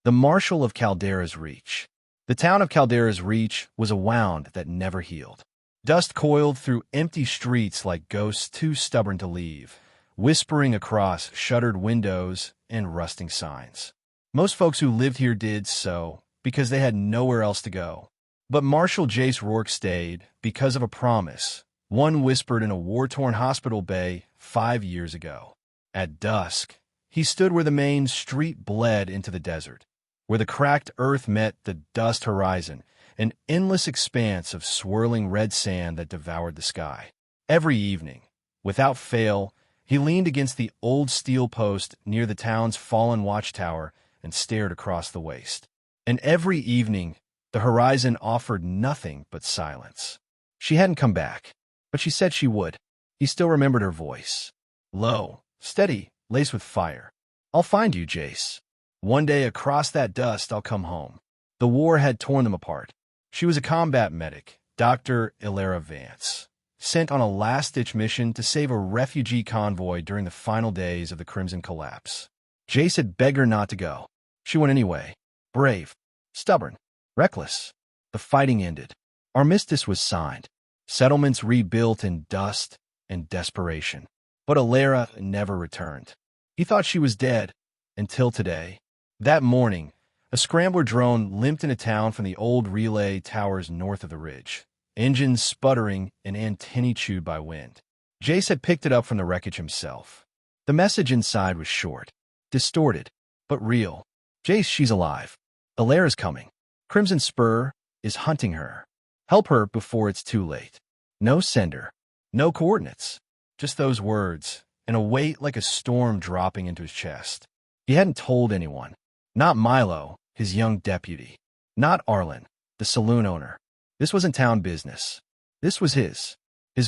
the Marshal of Caldera's Reach. The town of Caldera's Reach was a wound that never healed. Dust coiled through empty streets like ghosts too stubborn to leave, whispering across shuttered windows and rusting signs. Most folks who lived here did so because they had nowhere else to go. But Marshal Jace Rourke stayed because of a promise, one whispered in a war-torn hospital bay 5 years ago. At dusk, he stood where the main street bled into the desert, where the cracked earth met the dust horizon, an endless expanse of swirling red sand that devoured the sky. Every evening, without fail, he leaned against the old steel post near the town's fallen watchtower and stared across the waste. And every evening, the horizon offered nothing but silence. She hadn't come back, but she said she would. He still remembered her voice. Low, steady, laced with fire. I'll find you, Jace. One day across that dust, I'll come home. The war had torn them apart. She was a combat medic, Dr. Ilera Vance, sent on a last-ditch mission to save a refugee convoy during the final days of the Crimson Collapse. Jace had begged her not to go. She went anyway. Brave, stubborn, reckless. The fighting ended. Armistice was signed. Settlements rebuilt in dust and desperation. But Ilera never returned. He thought she was dead, until today. That morning, a scrambler drone limped into town from the old relay towers north of the ridge, engines sputtering and antennae chewed by wind. Jace had picked it up from the wreckage himself. The message inside was short, distorted, but real. Jace, she's alive. Ilera's coming. Crimson Spur is hunting her. Help her before it's too late. No sender. No coordinates. Just those words, and a weight like a storm dropping into his chest. He hadn't told anyone. Not Milo, his young deputy. Not Arlen, the saloon owner. This wasn't town business. This was his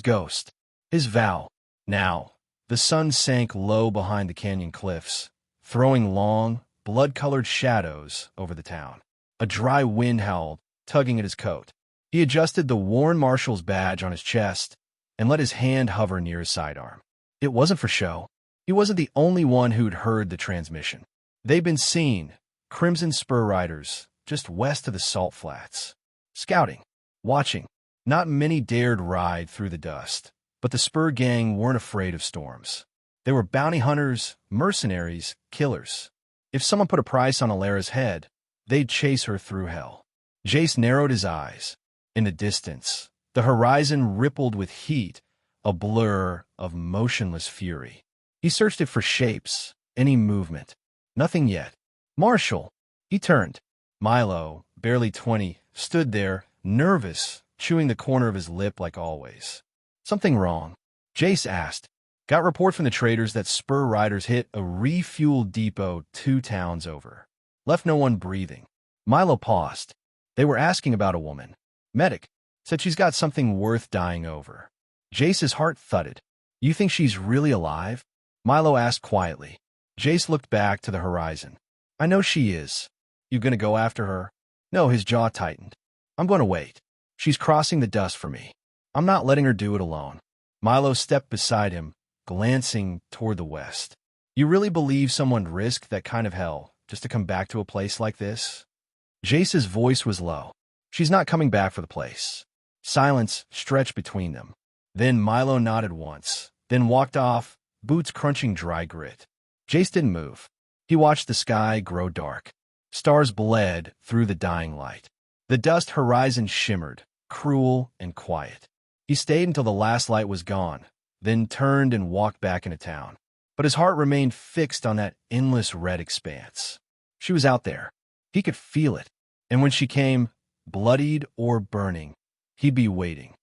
ghost, his vow. Now, the sun sank low behind the canyon cliffs, throwing long, blood-colored shadows over the town. A dry wind howled, tugging at his coat. He adjusted the worn marshal's badge on his chest and let his hand hover near his sidearm. It wasn't for show. He wasn't the only one who'd heard the transmission. They'd been seen, Crimson Spur riders, just west of the Salt Flats. Scouting, watching. Not many dared ride through the dust, but the Spur gang weren't afraid of storms. They were bounty hunters, mercenaries, killers. If someone put a price on Ilera's head, they'd chase her through hell. Jace narrowed his eyes. In the distance, the horizon rippled with heat, a blur of motionless fury. He searched it for shapes, any movement. Nothing yet. Marshal! He turned. Milo, barely 20, stood there, nervous, chewing the corner of his lip like always. Something wrong? Jace asked. Got report from the traders that Spur riders hit a refuel depot 2 towns over. Left no one breathing. Milo paused. They were asking about a woman. Medic. Said she's got something worth dying over. Jace's heart thudded. You think she's really alive? Milo asked quietly. Jace looked back to the horizon. I know she is. You gonna go after her? No, his jaw tightened. I'm gonna wait. She's crossing the dust for me. I'm not letting her do it alone. Milo stepped beside him, glancing toward the west. You really believe someone risked that kind of hell just to come back to a place like this? Jace's voice was low. She's not coming back for the place. Silence stretched between them. Then Milo nodded once, then walked off, boots crunching dry grit. Jace didn't move. He watched the sky grow dark. Stars bled through the dying light. The dust horizon shimmered, cruel and quiet. He stayed until the last light was gone, then turned and walked back into town. But his heart remained fixed on that endless red expanse. She was out there. He could feel it. And when she came, bloodied or burning, he'd be waiting.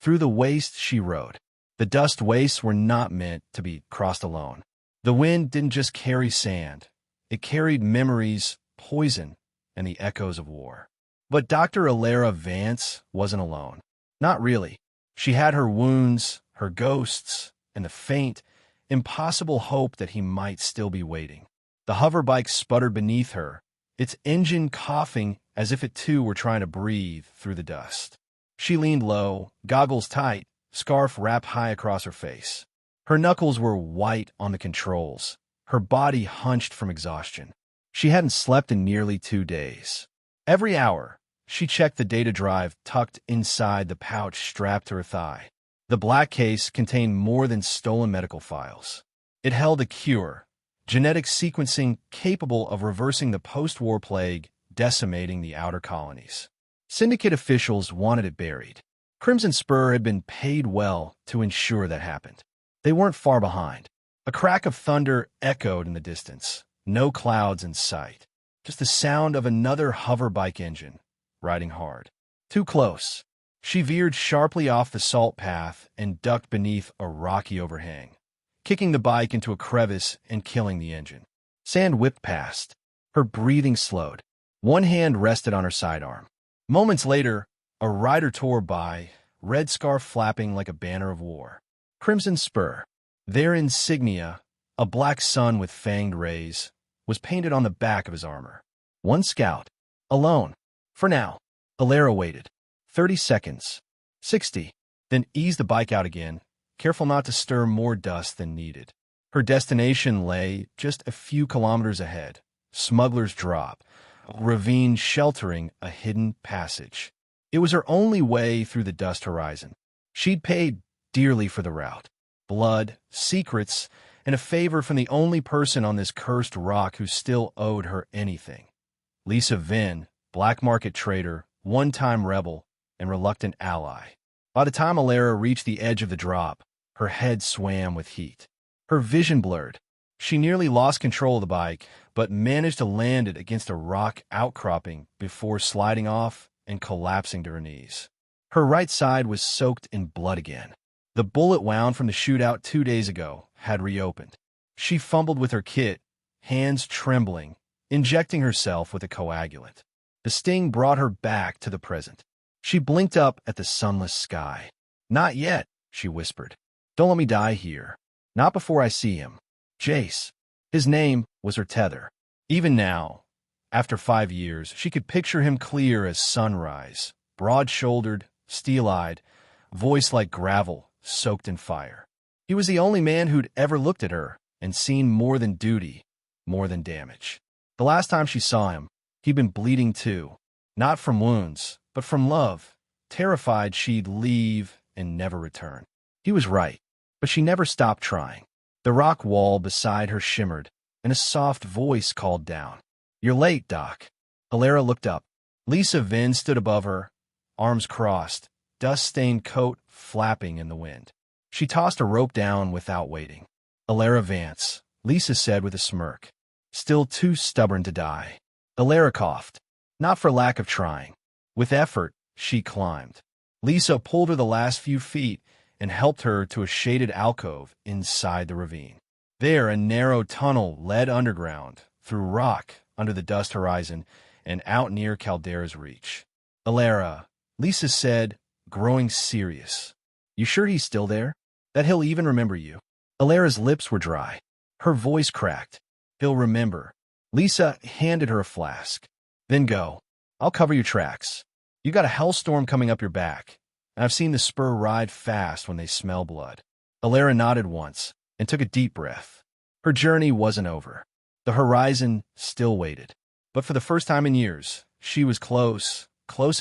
Through the waste she rode. The dust wastes were not meant to be crossed alone. The wind didn't just carry sand. It carried memories, poison, and the echoes of war. But Dr. Ilera Vance wasn't alone. Not really. She had her wounds, her ghosts, and the faint, impossible hope that he might still be waiting. The hoverbike sputtered beneath her, its engine coughing as if it too were trying to breathe through the dust. She leaned low, goggles tight, scarf wrapped high across her face. Her knuckles were white on the controls, her body hunched from exhaustion. She hadn't slept in nearly 2 days. Every hour, she checked the data drive tucked inside the pouch strapped to her thigh. The black case contained more than stolen medical files. It held a cure, genetic sequencing capable of reversing the post-war plague decimating the outer colonies. Syndicate officials wanted it buried. Crimson Spur had been paid well to ensure that happened. They weren't far behind. A crack of thunder echoed in the distance. No clouds in sight. Just the sound of another hoverbike engine, riding hard. Too close. She veered sharply off the salt path and ducked beneath a rocky overhang, kicking the bike into a crevice and killing the engine. Sand whipped past. Her breathing slowed. One hand rested on her sidearm. Moments later, a rider tore by, red scarf flapping like a banner of war. Crimson Spur. Their insignia, a black sun with fanged rays, was painted on the back of his armor. One scout. Alone. For now. Alara waited. 30 seconds. 60. Then eased the bike out again, careful not to stir more dust than needed. Her destination lay just a few kilometers ahead. Smuggler's Drop, a ravine sheltering a hidden passage. It was her only way through the dust horizon. She'd paid dearly for the route. Blood, secrets, and a favor from the only person on this cursed rock who still owed her anything. Lisa Vinn, black market trader, one-time rebel, and reluctant ally. By the time Alara reached the edge of the drop, her head swam with heat. Her vision blurred. She nearly lost control of the bike, but managed to land it against a rock outcropping before sliding off and collapsing to her knees. Her right side was soaked in blood again. The bullet wound from the shootout 2 days ago had reopened. She fumbled with her kit, hands trembling, injecting herself with a coagulant. The sting brought her back to the present. She blinked up at the sunless sky. "Not yet," she whispered. "Don't let me die here. Not before I see him. Jace." His name was her tether. Even now, after 5 years, she could picture him clear as sunrise, broad-shouldered, steel-eyed, voice like gravel, soaked in fire. He was the only man who'd ever looked at her and seen more than duty, more than damage. The last time she saw him, he'd been bleeding too, not from wounds, but from love, terrified she'd leave and never return. He was right, but she never stopped trying. The rock wall beside her shimmered, and a soft voice called down. "You're late, Doc." Alara looked up. Lisa Vinn stood above her, arms crossed, dust-stained coat flapping in the wind. She tossed a rope down without waiting. "Alara Vance," Lisa said with a smirk. "Still too stubborn to die." Alara coughed, not for lack of trying. With effort, she climbed. Lisa pulled her the last few feet and helped her to a shaded alcove inside the ravine. There, a narrow tunnel led underground, through rock, under the dust horizon, and out near Caldera's reach. "Alara," Lisa said, growing serious. "You sure he's still there? That he'll even remember you?" Alara's lips were dry. Her voice cracked. "He'll remember." Lisa handed her a flask. "Then go. I'll cover your tracks. You got a hellstorm coming up your back, and I've seen the Spur ride fast when they smell blood." Alara nodded once and took a deep breath. Her journey wasn't over. The horizon still waited. But for the first time in years, she was close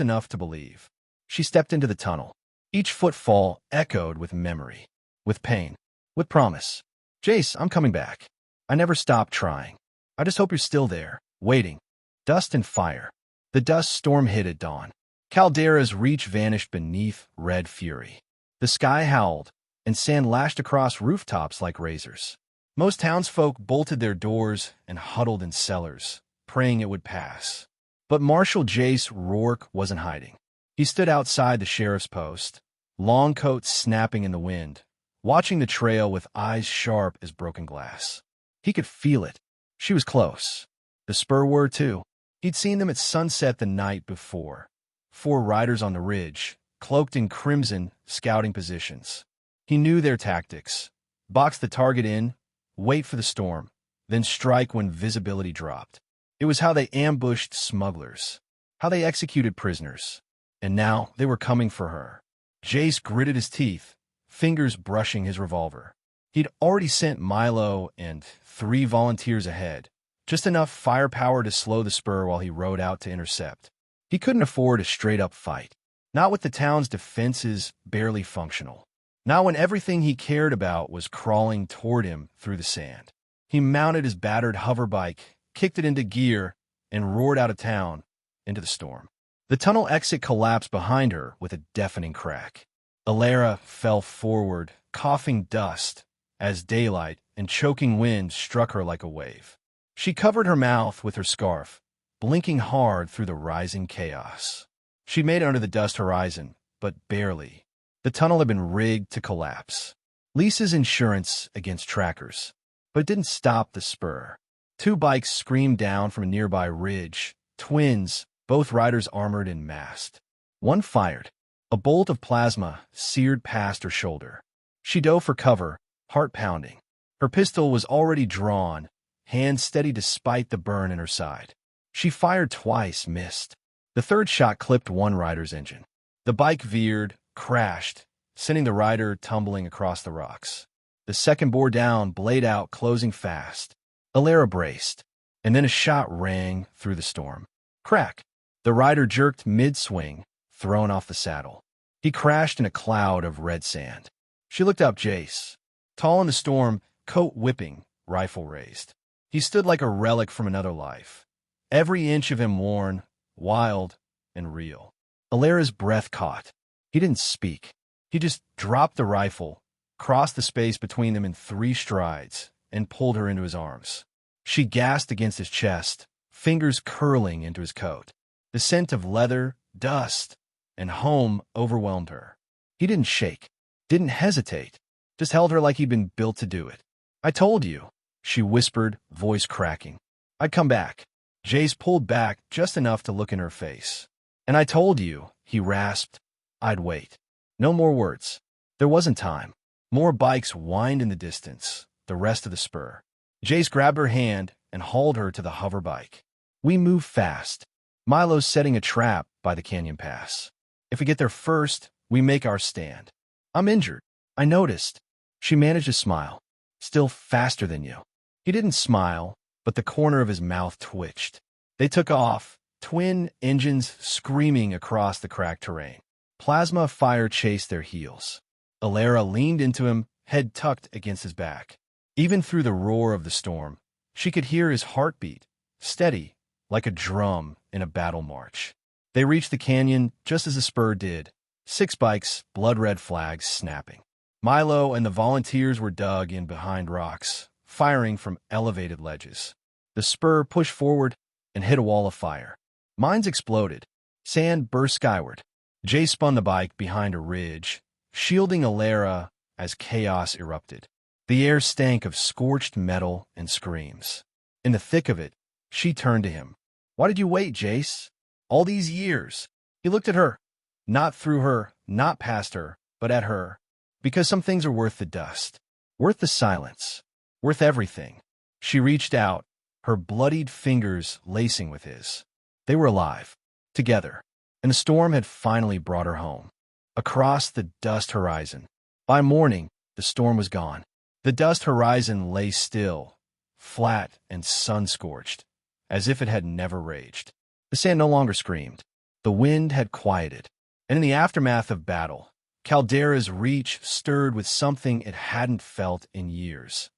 enough to believe. She stepped into the tunnel. Each footfall echoed with memory, with pain, with promise. "Jace, I'm coming back. I never stopped trying. I just hope you're still there, waiting." Dust and fire. The dust storm hit at dawn. Caldera's reach vanished beneath red fury. The sky howled, and sand lashed across rooftops like razors. Most townsfolk bolted their doors and huddled in cellars, praying it would pass. But Marshal Jace Rourke wasn't hiding. He stood outside the sheriff's post, long coat snapping in the wind, watching the trail with eyes sharp as broken glass. He could feel it. She was close. The Spur were, too. He'd seen them at sunset the night before. 4 riders on the ridge, cloaked in crimson, scouting positions. He knew their tactics. Box the target in, wait for the storm, then strike when visibility dropped. It was how they ambushed smugglers, how they executed prisoners. And now they were coming for her. Jace gritted his teeth, fingers brushing his revolver. He'd already sent Milo and 3 volunteers ahead, just enough firepower to slow the spur while he rode out to intercept. He couldn't afford a straight-up fight, not with the town's defenses barely functional, not when everything he cared about was crawling toward him through the sand. He mounted his battered hoverbike, kicked it into gear, and roared out of town into the storm. The tunnel exit collapsed behind her with a deafening crack. Alara fell forward, coughing dust, as daylight and choking wind struck her like a wave. She covered her mouth with her scarf, blinking hard through the rising chaos. She made it under the dust horizon, but barely. The tunnel had been rigged to collapse. Lisa's insurance against trackers. But it didn't stop the spur. Two bikes screamed down from a nearby ridge, twins, both riders armored and masked. One fired. A bolt of plasma seared past her shoulder. She dove for cover, heart pounding. Her pistol was already drawn, hand steady despite the burn in her side. She fired twice, missed. The third shot clipped one rider's engine. The bike veered, crashed, sending the rider tumbling across the rocks. The second bore down, blade out, closing fast. Alara braced, and then a shot rang through the storm. Crack! The rider jerked mid-swing, thrown off the saddle. He crashed in a cloud of red sand. She looked up Jace, tall in the storm, coat whipping, rifle raised. He stood like a relic from another life, every inch of him worn, wild, and real. Alara's breath caught. He didn't speak. He just dropped the rifle, crossed the space between them in 3 strides, and pulled her into his arms. She gasped against his chest, fingers curling into his coat. The scent of leather, dust, and home overwhelmed her. He didn't shake, didn't hesitate, just held her like he'd been built to do it. "I told you," she whispered, voice cracking. "I'd come back." Jace pulled back just enough to look in her face. "And I told you," he rasped, "I'd wait." No more words. There wasn't time. More bikes whined in the distance, the rest of the spur. Jace grabbed her hand and hauled her to the hover bike. "We move fast. Milo's setting a trap by the canyon pass. If we get there first, we make our stand. I'm injured. I noticed." She managed to smile. "Still faster than you." He didn't smile, but the corner of his mouth twitched. They took off, twin engines screaming across the cracked terrain. Plasma fire chased their heels. Alara leaned into him, head tucked against his back. Even through the roar of the storm, she could hear his heartbeat, steady, like a drum in a battle march. They reached the canyon just as the spur did, 6 bikes, blood-red flags snapping. Milo and the volunteers were dug in behind rocks, firing from elevated ledges. The spur pushed forward and hit a wall of fire. Mines exploded. Sand burst skyward. Jay spun the bike behind a ridge, shielding Alara as chaos erupted. The air stank of scorched metal and screams. In the thick of it, she turned to him. "Why did you wait, Jace? All these years?" He looked at her. Not through her, not past her, but at her. Because some things are worth the dust. Worth the silence. Worth everything. She reached out, her bloodied fingers lacing with his. They were alive. Together. And the storm had finally brought her home. Across the dust horizon. By morning, the storm was gone. The dust horizon lay still, flat and sun-scorched, as if it had never raged. The sand no longer screamed. The wind had quieted. And in the aftermath of battle, Caldera's reach stirred with something it hadn't felt in years.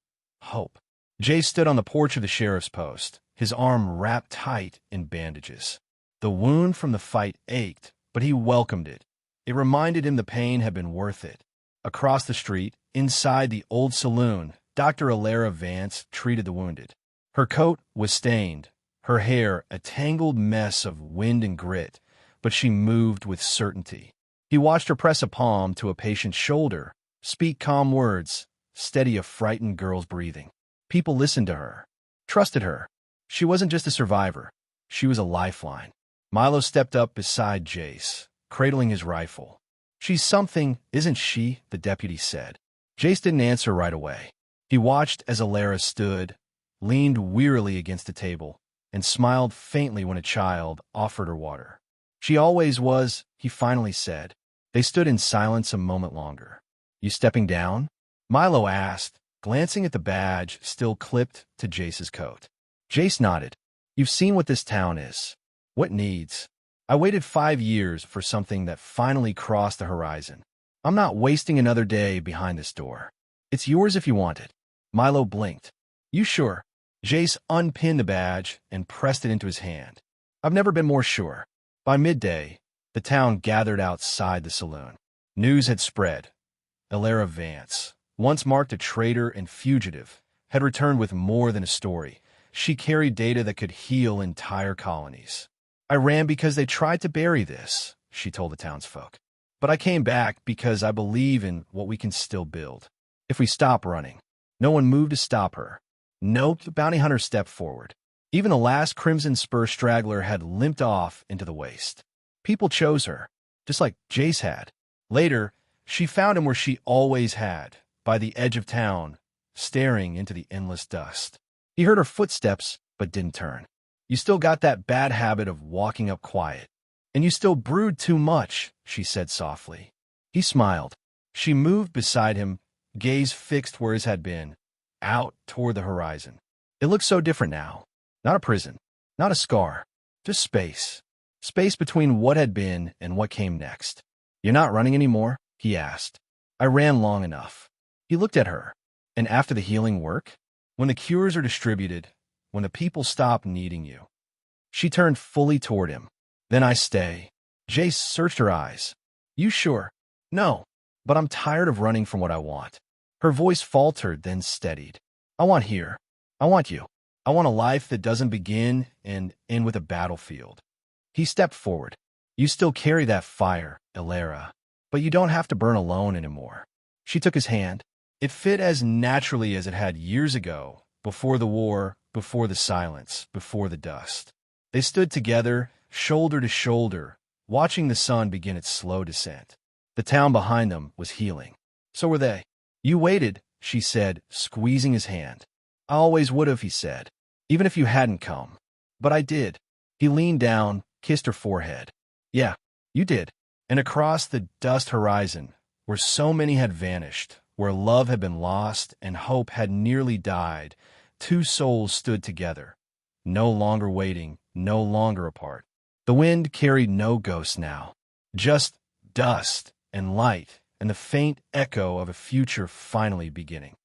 Hope. Jay stood on the porch of the sheriff's post, his arm wrapped tight in bandages. The wound from the fight ached, but he welcomed it. It reminded him the pain had been worth it. Across the street, inside the old saloon, Dr. Alara Vance treated the wounded. Her coat was stained, her hair a tangled mess of wind and grit, but she moved with certainty. He watched her press a palm to a patient's shoulder, speak calm words, steady a frightened girl's breathing. People listened to her, trusted her. She wasn't just a survivor. She was a lifeline. Milo stepped up beside Jace, cradling his rifle. "She's something, isn't she?" the deputy said. Jace didn't answer right away. He watched as Alara stood, leaned wearily against the table, and smiled faintly when a child offered her water. "She always was," he finally said. They stood in silence a moment longer. "You stepping down?" Milo asked, glancing at the badge still clipped to Jace's coat. Jace nodded. You've seen what this town is. What needs? I waited 5 years for something that finally crossed the horizon. I'm not wasting another day behind this door. It's yours if you want it. Milo blinked. You sure? Jace unpinned the badge and pressed it into his hand. I've never been more sure. By midday, the town gathered outside the saloon. News had spread. Elara Vance, once marked a traitor and fugitive, had returned with more than a story. She carried data that could heal entire colonies. I ran because they tried to bury this, she told the townsfolk. But I came back because I believe in what we can still build. If we stop running. No one moved to stop her. No, the bounty hunter stepped forward. Even the last Crimson Spur straggler had limped off into the waste. People chose her, just like Jace had. Later, she found him where she always had, by the edge of town, staring into the endless dust. He heard her footsteps, but didn't turn. You still got that bad habit of walking up quiet. And you still brood too much, she said softly. He smiled. She moved beside him, gaze fixed where his had been, out toward the horizon. It looked so different now. Not a prison, not a scar, just space. Space between what had been and what came next. You're not running anymore? He asked. I ran long enough. He looked at her. And after the healing work? When the cures are distributed, when the people stop needing you. She turned fully toward him. Then I stay. Jace searched her eyes. You sure? No, but I'm tired of running from what I want. Her voice faltered, then steadied. I want here. I want you. I want a life that doesn't begin and end with a battlefield. He stepped forward. You still carry that fire, Elara, but you don't have to burn alone anymore. She took his hand. It fit as naturally as it had years ago, before the war, before the silence, before the dust. They stood together, shoulder to shoulder, watching the sun begin its slow descent. The town behind them was healing. So were they. You waited, she said, squeezing his hand. I always would have, he said, even if you hadn't come. But I did. He leaned down, kissed her forehead. Yeah, you did. And across the dust horizon, where so many had vanished, where love had been lost and hope had nearly died, two souls stood together, no longer waiting, no longer apart. The wind carried no ghosts now, just dust and light and the faint echo of a future finally beginning.